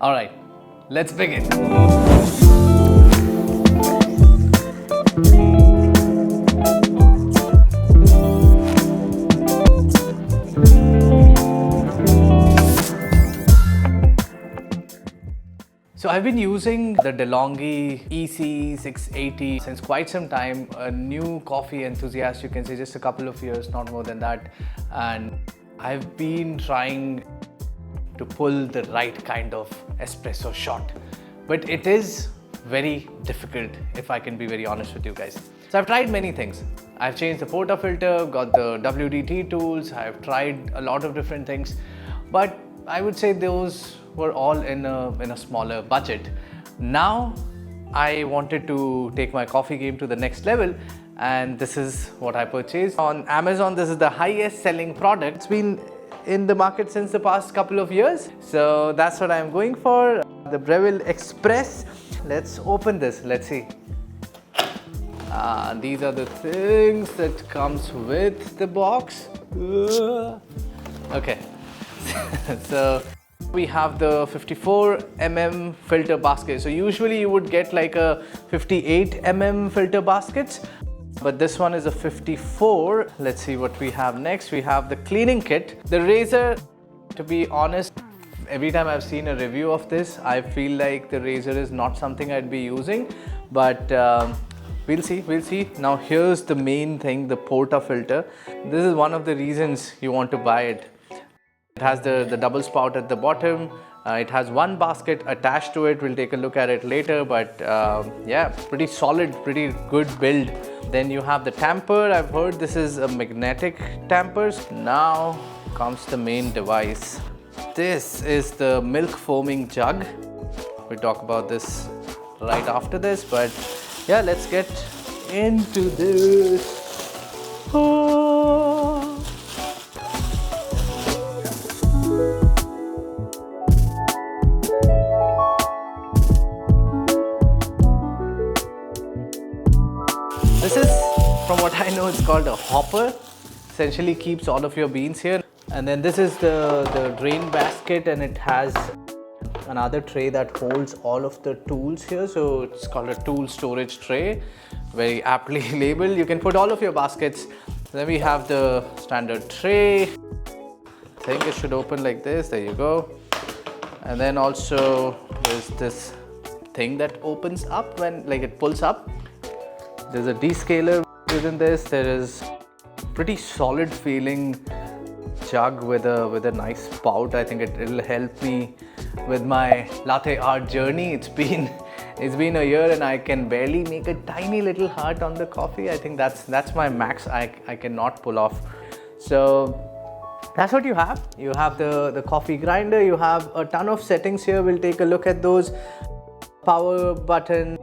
Alright, let's begin. So I've been using the DeLonghi EC680 since quite some time, a new coffee enthusiast, you can say, just a couple of years, not more than that. And I've been trying to pull the right kind of espresso shot, but it is very difficult, if I can be very honest with you guys. So I've tried many things. I've changed the portafilter, got the WDT tools, I've tried a lot of different things, but I would say those were all in a smaller budget. Now I wanted to take my coffee game to the next level, and this is what I purchased on Amazon. This is the highest selling product. It's been in the market since the past couple of years, so that's what I'm going for, the Breville Express. Let's open this. Let's see. These are the things that comes with the box. Okay. So we have the 54 mm filter basket. So usually you would get like a 58 mm filter baskets, but this one is a 54. Let's see what we have next. We have the cleaning kit. The razor, to be honest, every time I've seen a review of this, I feel like the razor is not something I'd be using, but we'll see. Now here's the main thing, the portafilter. This is one of the reasons you want to buy it. It has the double spout at the bottom. It has one basket attached to it. We'll take a look at it later, but yeah, pretty solid, pretty good build. Then you have the tamper. I've heard this is a magnetic tamper. Now comes the main device. This is the milk foaming jug. We'll talk about this right after this, but yeah, let's get into this. Oh. This is, from what I know, it's called a hopper. Essentially keeps all of your beans here. And then this is the drain basket, and it has another tray that holds all of the tools here. So it's called a tool storage tray, very aptly labeled. You can put all of your baskets. Then we have the standard tray. I think it should open like this. There you go. And then also there's this thing that opens up when, like, it pulls up. There's a descaler within this. There is pretty solid feeling jug with a nice spout. I think it'll help me with my latte art journey. It's been a year and I can barely make a tiny little heart on the coffee. I think that's my max. I cannot pull off. So that's what you have. You have the coffee grinder. You have a ton of settings here. We'll take a look at those. Power button,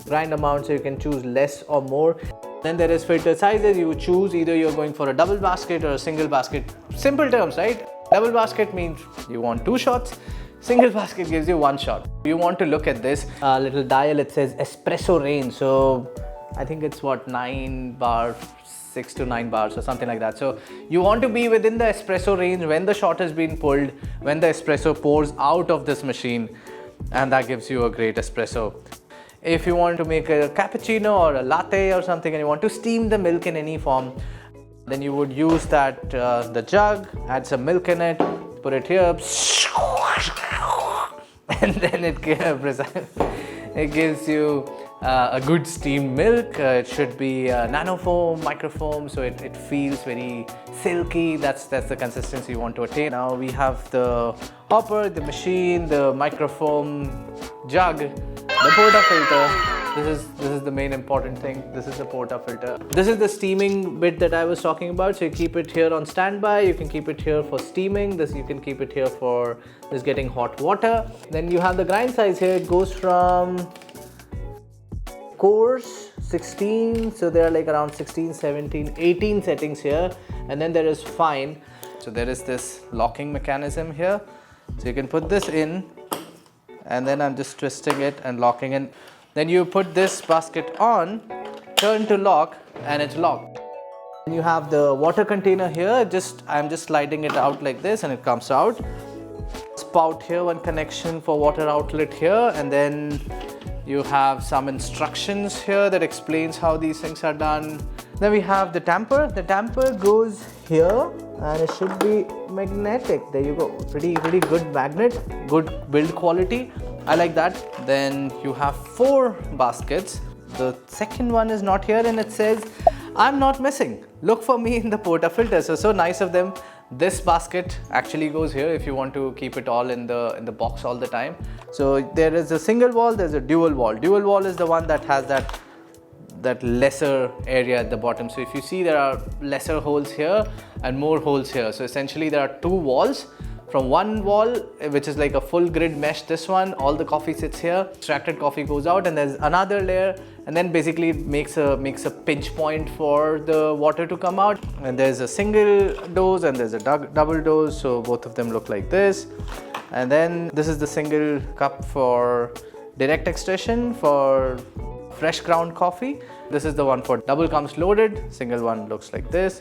grind amount, so you can choose less or more. Then there is filter sizes. You choose either you're going for a double basket or a single basket. Simple terms, right? Double basket means you want 2 shots. Single basket gives you 1 shot. You want to look at this little dial. It says espresso range. So I think it's what, 9 bars, 6 to 9 bars or something like that. So you want to be within the espresso range when the shot has been pulled, when the espresso pours out of this machine, and that gives you a great espresso. If you want to make a cappuccino or a latte or something and you want to steam the milk in any form, then you would use that the jug, add some milk in it, put it here, and then it gives you a good steamed milk. It should be nanofoam, microfoam, so it feels very silky. That's the consistency you want to attain. Now we have the hopper, the machine, the microfoam jug, the portafilter. This is the main important thing. This is the portafilter. This is the steaming bit that I was talking about. So you keep it here on standby. You can keep it here for steaming. You can keep it here for just getting hot water. Then you have the grind size here. It goes from coarse 16, so there are like around 16, 17, 18 settings here, and then there is fine. So there is this locking mechanism here, so you can put this in, and then I'm just twisting it and locking in. Then you put this basket on, turn to lock, and it's locked. And you have the water container here. I'm just sliding it out like this and it comes out. spout here, one connection for water outlet here, and then you have some instructions here that explains how these things are done. Then we have the tamper. The tamper goes here and it should be magnetic. There you go. Pretty good magnet, good build quality. I like that. Then you have 4 baskets. The second one is not here and it says, I'm not missing. Look for me in the portafilter. So nice of them. This basket actually goes here if you want to keep it all in the box all the time. So there is a single wall, there's a dual wall. Dual wall is the one that has that lesser area at the bottom. So if you see, there are lesser holes here and more holes here. So essentially there are 2 walls. From one wall, which is like a full grid mesh, this one, all the coffee sits here, extracted coffee goes out, and there's another layer, and then basically it makes a pinch point for the water to come out. And there's a single dose and there's a double dose, so both of them look like this. And then this is the single cup for direct extraction for fresh ground coffee. This is the one for double comes loaded, single one looks like this.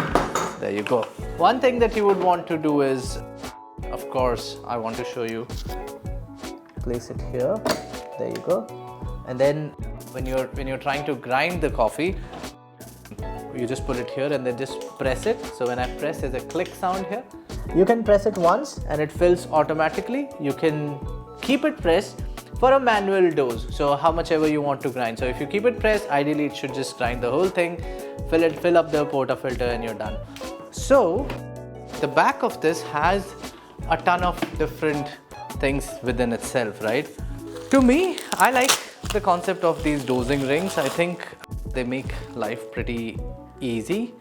There you go. One thing that you would want to do is, of course, I want to show you. Place it here. There you go. And then when you're trying to grind the coffee, you just put it here and then just press it. So when I press, there's a click sound here. You can press it once and it fills automatically. You can keep it pressed for a manual dose. So how much ever you want to grind. So if you keep it pressed, ideally it should just grind the whole thing, fill up the portafilter, and you're done. So the back of this has a ton of different things within itself, right? To me, I like the concept of these dosing rings. I think they make life pretty easy.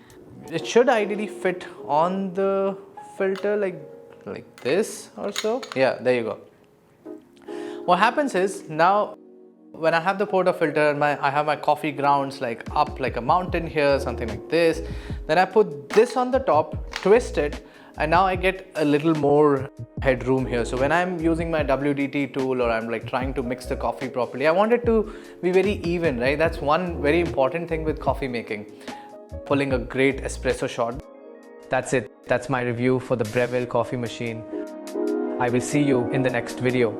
It should ideally fit on the filter like this or so. Yeah, there you go. What happens is, now when I have the portafilter and I have my coffee grounds like up like a mountain here, something like this, then I put this on the top, twist it, and now I get a little more headroom here. So when I'm using my WDT tool or I'm like trying to mix the coffee properly, I want it to be very even, right? That's one very important thing with coffee making. Pulling a great espresso shot. That's it. That's my review for the Breville coffee machine. I will see you in the next video.